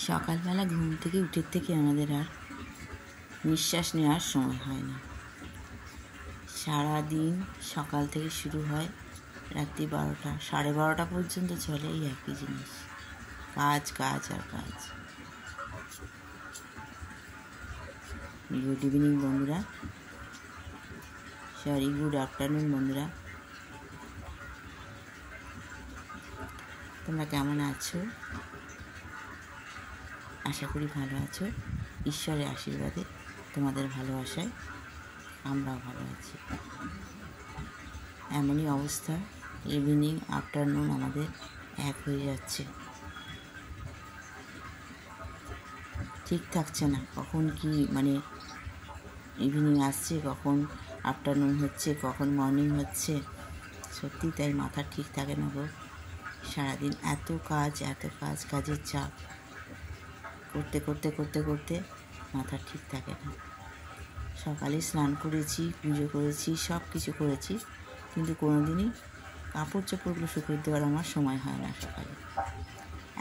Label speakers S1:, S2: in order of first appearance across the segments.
S1: সকালবেলা ঘুম থেকে উঠে থেকে আমাদের আর নিঃশ্বাস নেওয়ার সময় হয় না। সারাদিন সকাল থেকে শুরু হয়, রাত্রি 12টা 12:30 পর্যন্ত চলে এই একই জিনিস, কাজ কাজ আর কাজ। গুড ইভিনিং বন্ধুরা, গুড আফটারনুন বন্ধুরা, তোমরা কেমন আছো? আশা করি ভালো আছো। ঈশ্বরের আশীর্বাদে, তোমাদের ভালোবাসায় আমরাও ভালো আছি। এমনই অবস্থা, ইভিনিং আফটারনুন আমাদের এক হয়ে যাচ্ছে, ঠিক থাকছে না। কখন কি ইভিনিং আসছে, কখন আফটারনুন হচ্ছে, কখন মর্নিং হচ্ছে, সত্যি তাই মাথা ঠিক থাকে না গো। সারাদিন এত কাজ কাজের চাপ, করতে করতে করতে করতে মাথা ঠিক থাকে না। সকালে স্নান করেছি, পুজো করেছি, সব কিছু করেছি, কিন্তু কোনো দিনই কাপড় চোপড়গুলো শুকোতে দেওয়ার আমার সময় হয় না সকালে।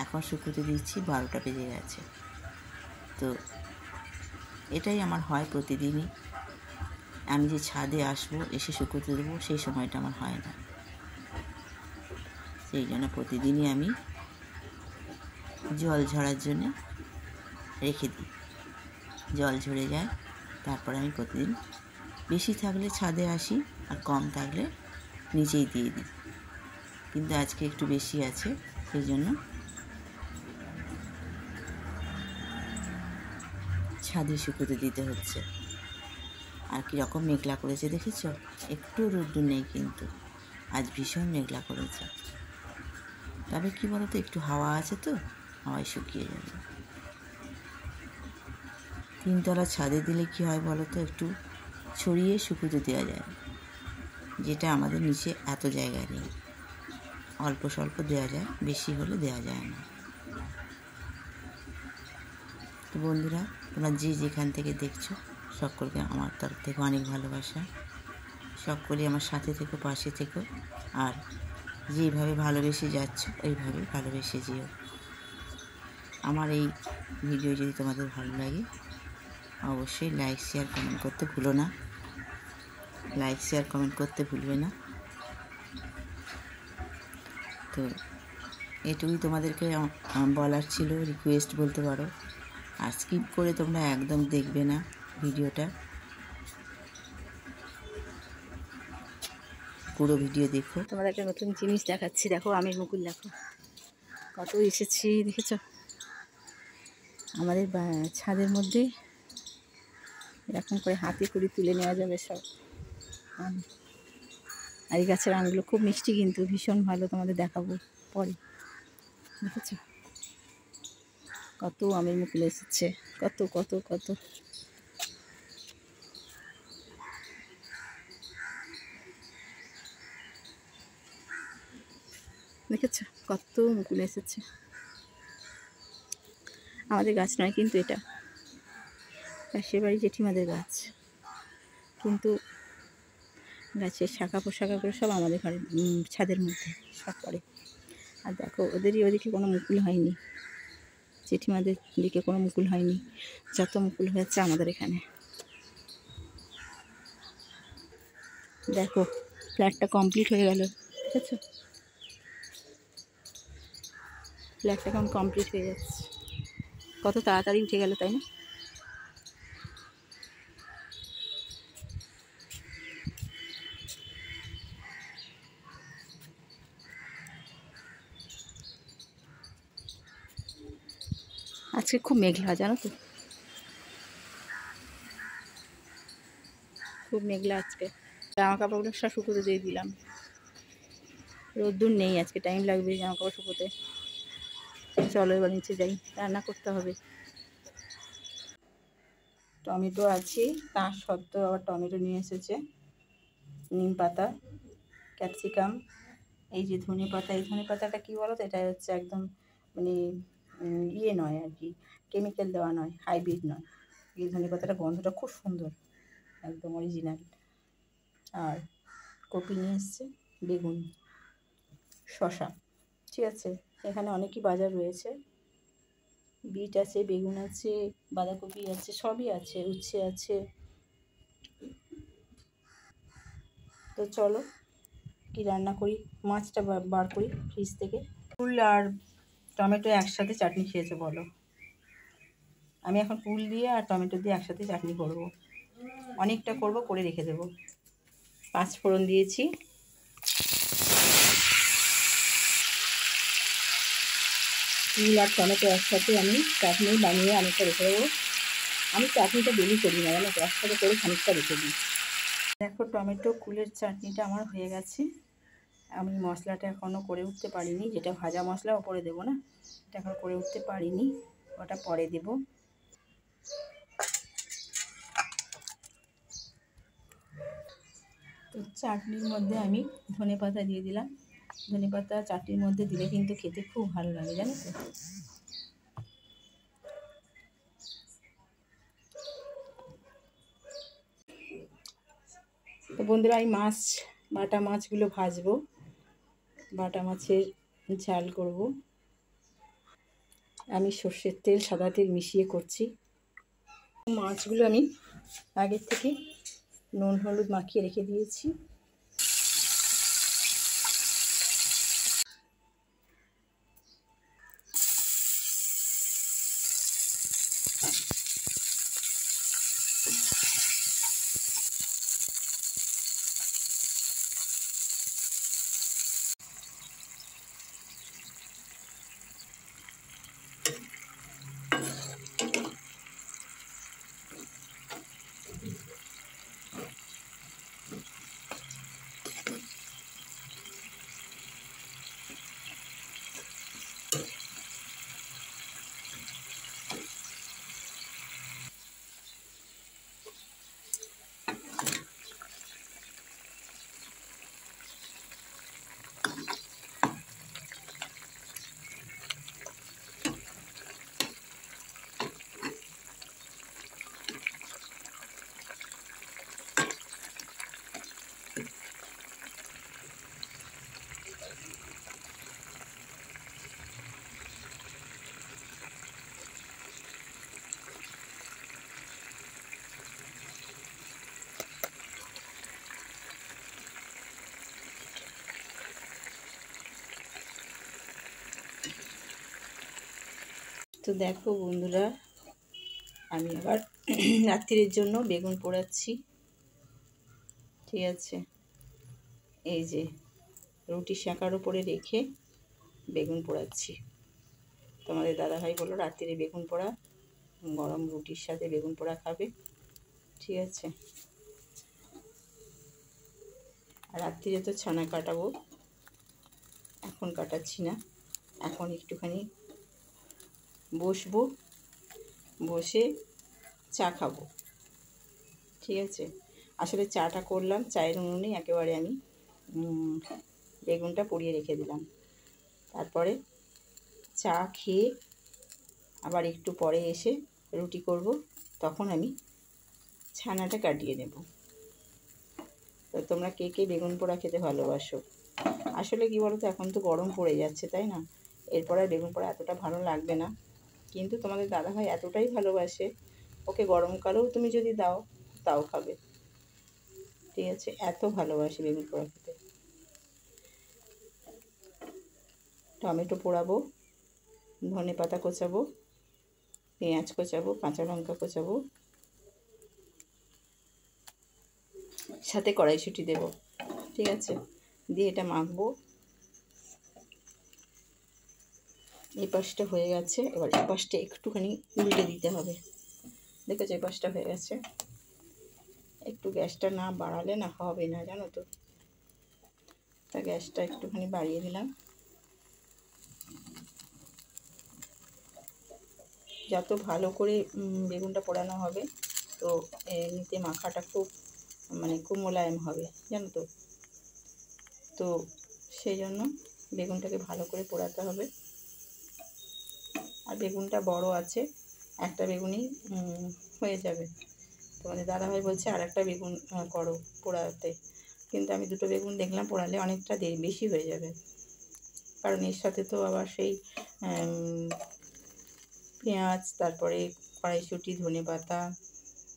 S1: এখন শুকোতে দিচ্ছি, 12টা বেজে গেছে। তো এটাই আমার হয় প্রতিদিনই। আমি যে ছাদে আসবো, এসে শুকোতে দেবো, সেই সময়টা আমার হয় না। সেই জন্য প্রতিদিনই আমি জল ঝরার জন্যে রেখে দিই। জল ঝরে যায়, তারপর আমি প্রতিদিন বেশি থাকলে ছাদে আসি, আর কম থাকলে নিচেই দিয়ে দিই। কিন্তু আজকে একটু বেশি আছে, সেই জন্য ছাদে শুকোতে দিতে হচ্ছে। আর কীরকম মেঘলা করেছে দেখেছ? একটু রোদ্দুর নেই, কিন্তু আজ ভীষণ মেঘলা করেছে। তবে কি বলতো, একটু হাওয়া আছে তো, হাওয়ায় শুকিয়ে যাবে। তিনতলা ছাদে দিলে কি হয় বলো তো, একটু ছড়িয়ে শুকোতে দেওয়া যায়, যেটা আমাদের নিচে এত জায়গা নেই। অল্প স্বল্প দেওয়া যায়, বেশি হলে দেওয়া যায় না। তো বন্ধুরা, তোমরা যে যেখান থেকে দেখছো, সকলকে আমার তরফ থেকে অনেক ভালোবাসা। সকলে আমার সাথে থেকো, পাশে থেকো, আর যেভাবে ভালোবেসে যাচ্ছ ওইভাবে ভালোবেসে যেও। আমার এই ভিডিও যদি তোমাদের ভালো লাগে, অবশ্যই লাইক শেয়ার কমেন্ট করতে ভুলো না। লাইক শেয়ার কমেন্ট করতে ভুলবে না। তো এটুকুই তোমাদেরকে বলার ছিল, রিকোয়েস্ট বলতে পারো। আর স্কিপ করে তোমরা একদম দেখবে না ভিডিওটা, পুরো ভিডিও দেখো।
S2: তোমাদের একটা নতুন জিনিস দেখাচ্ছি, দেখো আমের মুকুল দেখো কত এসেছি, দেখেছ? আমাদের ছাদের মধ্যে এরকম করে হাতে করে তুলে নেওয়া যাবে সব আম। আর এই গাছের আমগুলো খুব মিষ্টি, কিন্তু ভীষণ ভালো, তোমাদের দেখাবো পরে। দেখেছ কত আমের মুকুল এসেছে, কত কত কত। দেখেছ কত মুকুল এসেছে। আমাদের গাছ নয় কিন্তু এটা, পাশের বাড়ি জেঠিমাদের গাছ, কিন্তু গাছের শাখা পোশাখাগুলো সব আমাদের ঘরের ছাদের মধ্যে সব পড়ে। আর দেখো, ওদেরই ওদিকে কোনো মুকুল হয়নি, জেঠিমাদের দিকে কোনো মুকুল হয়নি, যত মুকুল হয়েছে আমাদের এখানে। দেখো ফ্ল্যাটটা কমপ্লিট হয়ে গেল, ঠিক আছে? ফ্ল্যাটটা কেমন কমপ্লিট হয়ে যাচ্ছে, কত তাড়াতাড়ি উঠে গেল, তাই না? আজকে খুব মেঘলা, জানো তো, খুব মেঘলা আজকে। জামা কাপড়গুলো সব শুকোতে দিয়ে দিলাম, রোদ্দুর নেই আজকে, টাইম লাগবে জামা কাপড় শুকোতে। চলো এবার নিচে যাই, রান্না করতে হবে। টমেটো আছে, তার সত্ত্বেও আবার টমেটো নিয়ে এসেছে, নিম পাতা, ক্যাপসিকাম, এই যে ধনে পাতা। এই ধনে পাতাটা কী বলো তো, এটা হচ্ছে একদম ইয়ে নয় আর কি, কেমিক্যাল দেওয়া নয়, হাইব্রিড নয়। এই ধনে পাতাটা গন্ধটা খুব সুন্দর, একদম অরিজিনাল। আর কপি নিয়ে এসছে, বেগুন, শসা, ঠিক আছে। এখানে অনেকই বাজার রয়েছে, বিট আছে, বেগুন আছে, বাঁধাকপি আছে, সবই আছে, উচ্ছে আছে। তো চলো কি রান্না করি, মাছটা বার করি ফ্রিজ থেকে। ফুল আর টমেটো একসাথে চাটনি খেয়েছো বলো? আমি এখন ফুল দিয়ে আর টমেটো দিয়ে একসাথে চাটনি করব। অনেকটা করব, করে রেখে দেবো। 5 ফোড়ন দিয়েছি। ফুল আর টমেটো একসাথে আমি চাটনি বানিয়ে অনেকটা রেখে দেবো। আমি চাটনিটা ডেলি করি না, জানো তো, একসাথে করে খানিকটা রেখে দিই। দেখো টমেটো কুলের চাটনিটা আমার হয়ে গেছে। আমি মশলাটা এখনও করে উঠতে পারিনি, যেটা ভাজা মশলা ওপরে দেবো না, এটা এখন করে উঠতে পারিনি, ওটা পরে দেব। তো চাটনির মধ্যে আমি ধনেপাতা দিয়ে দিলাম। ধনেপাতা চাটনির মধ্যে দিলে কিন্তু খেতে খুব ভালো লাগে, জানো তো। তো বন্ধুরা, এই বাটা মাছগুলো ভাজবো। বাটা মাছের ঝাল করব। আমি সর্ষের তেল, সাদা তেল মিশিয়ে করছি। মাছগুলো আমি আগের থেকে নুন হলুদ মাখিয়ে রেখে দিয়েছি। তো দেখো বন্ধুরা, আমি আবার রাত্রির জন্য বেগুন পোড়াচ্ছি। ঠিক আছে, এই যে রুটি সেঁকার উপরে রেখে বেগুন পোড়াচ্ছি। তোমাদের দাদাভাই বললো রাত্রিরে বেগুন পোড়া, গরম রুটির সাথে বেগুন পোড়া খাবে। ঠিক আছে, আর রাত্রিরে তো ছানা কাটাবো, এখন কাটাচ্ছি না। এখন একটুখানি বসবো, বসে চা খাবো। ঠিক আছে, আসলে চাটা করলাম, চায়ের উনুনে একেবারে আমি বেগুনটা পুড়িয়ে রেখে দিলাম। তারপরে চা খেয়ে আবার একটু পরে এসে রুটি করব, তখন আমি ছানাটা কাটিয়ে নেব। তো তোমরা কে কে বেগুন পোড়া খেতে ভালোবাসো? আসলে কি বলো তো, এখন তো গরম পড়ে যাচ্ছে, তাই না? এরপর আর বেগুন পোড়া এতটা ভালো লাগবে না, কিন্তু তোমাদের দাদাভাই এতটাই ভালোবাসে, ওকে গরমকালেও তুমি যদি দাও তাও খাবে। ঠিক আছে, এত ভালোবাসি বেগুন পোড়া খেতে। টমেটো পোড়াবো, ধনে পাতা কোচাবো, পেঁয়াজ কোচাবো, কাঁচা লঙ্কা কোচাবো, সাথে কড়াইশুঁটি দেবো। ঠিক আছে, দিয়ে এটা মাখবো। এই পাশটা হয়ে গেছে, এবার এই পাশটা একটুখানি উল্টে দিতে হবে। দেখেছো, এই পাশটা হয়ে গেছে। একটু গ্যাসটা না বাড়ালে না হবে না, জানো তো। তা গ্যাসটা একটুখানি বাড়িয়ে দিলাম। যত ভালো করে বেগুনটা পোড়ানো হবে, তো এমনিতে মাখাটা খুব খুব মোলায়েম হবে, জানো তো। তো সেই জন্য বেগুনটাকে ভালো করে পোড়াতে হবে। আর বেগুনটা বড় আছে, একটা বেগুনই হয়ে যাবে। তোমাদের দাদাভাই বলছে আর একটা বেগুন করো পোড়াতে, কিন্তু আমি দুটো বেগুন দেখলাম পোড়ালে অনেকটা বেশি হয়ে যাবে, কারণ এর সাথে তো আবার সেই পেঁয়াজ, তারপরে কড়াইশুঁটি, ধনেপাতা,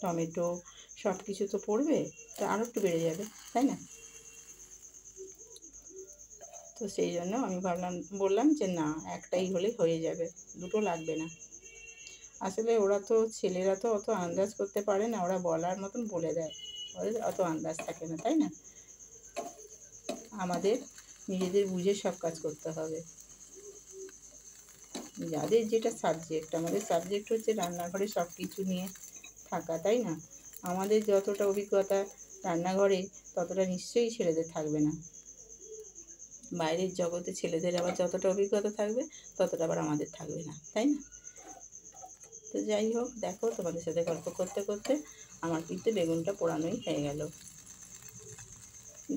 S2: টমেটো সব কিছু তো পড়বে, তো আরও একটু বেড়ে যাবে, তাই না? তো সেই জন্য আমি বললাম যে না, একটাই হলেই হয়ে যাবে, দুটো লাগবে না। আসলে ওরা তো, ছেলেরা তো অত আন্দাজ করতে পারে না, ওরা বলার মতন বলে দেয়, ওদের অত আন্দাজ থাকে না, তাই না? আমাদের নিজেদের বুঝে সব কাজ করতে হবে। যাদের যেটা সাবজেক্ট, আমাদের সাবজেক্ট হচ্ছে রান্নাঘরে সব কিছু নিয়ে থাকা, তাই না? আমাদের যতটা অভিজ্ঞতা রান্নাঘরে, ততটা নিশ্চয়ই ছেলেদের থাকবে না। বাইরের জগতে ছেলেদের আবার যতটা অভিজ্ঞতা থাকবে, ততটা আবার আমাদের থাকবে না, তাই না? তো যাই হোক, দেখো, তোমাদের সাথে গল্প করতে করতে আমার কিন্তু বেগুনটা পোড়ানোই হয়ে গেল।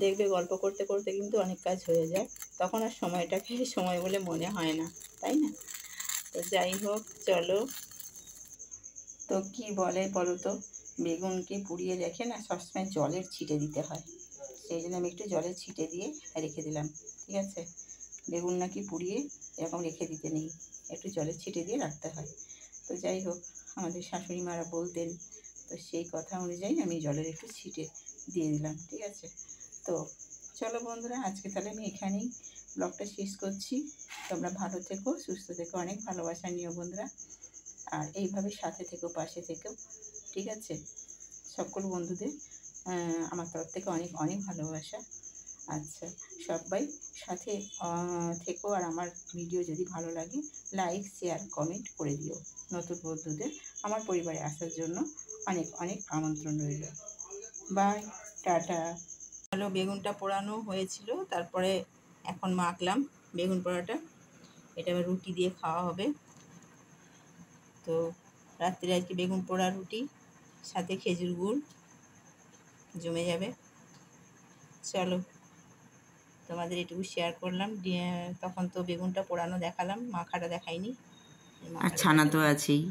S2: দেখবে গল্প করতে করতে কিন্তু অনেক কাজ হয়ে যায়, তখন আর সময়টাকে সময় বলে মনে হয় না, তাই না? তো যাই হোক, চলো। তো কি বলে বলো তো, বেগুনকে পুড়িয়ে রেখে না সবসময় জলের ছিটে দিতে হয়, সেই জন্য আমি একটু জলের ছিটে দিয়ে রেখে দিলাম, ঠিক আছে? বেগুন নাকি পুড়িয়ে এরকম রেখে দিতে নেই, একটু জলের ছিটে দিয়ে রাখতে হয়। তো যাই হোক, আমাদের শাশুড়ি মারা বলতেন, তো সেই কথা অনুযায়ী আমি জলের একটু ছিটে দিয়ে দিলাম, ঠিক আছে? তো চলো বন্ধুরা, আজকে তাহলে আমি এখানেই ব্লগটা শেষ করছি। তোমরা ভালো থেকো, সুস্থ থেকো, অনেক ভালোবাসা নিও বন্ধুরা, আর এইভাবে সাথে থেকো, পাশে থেকো, ঠিক আছে? সকল বন্ধুদের আমার তরফ থেকে অনেক অনেক ভালোবাসা। আচ্ছা, সবাই সাথে থেকো, আর আমার ভিডিও যদি ভালো লাগে লাইক, শেয়ার, কমেন্ট করে দিও। নতুন বন্ধুদের আমার পরিবারে আসার জন্য অনেক অনেক আমন্ত্রণ রইল। Bye, tata. ভালো, বেগুনটা পোড়ানো হয়েছিল, তারপরে এখন মাখলাম বেগুন পোড়াটা, এটা এবার রুটি দিয়ে খাওয়া হবে। তো রাত্রে আজকে বেগুন পোড়া রুটি, সাথে খেজুর গুড়, জমে যাবে। চলো, তোমাদের এটুকু শেয়ার করলাম। তখন তো বেগুনটা পোড়ানো দেখালাম, মাখাটা দেখাইনি।
S1: আর ছানা তো আছেই।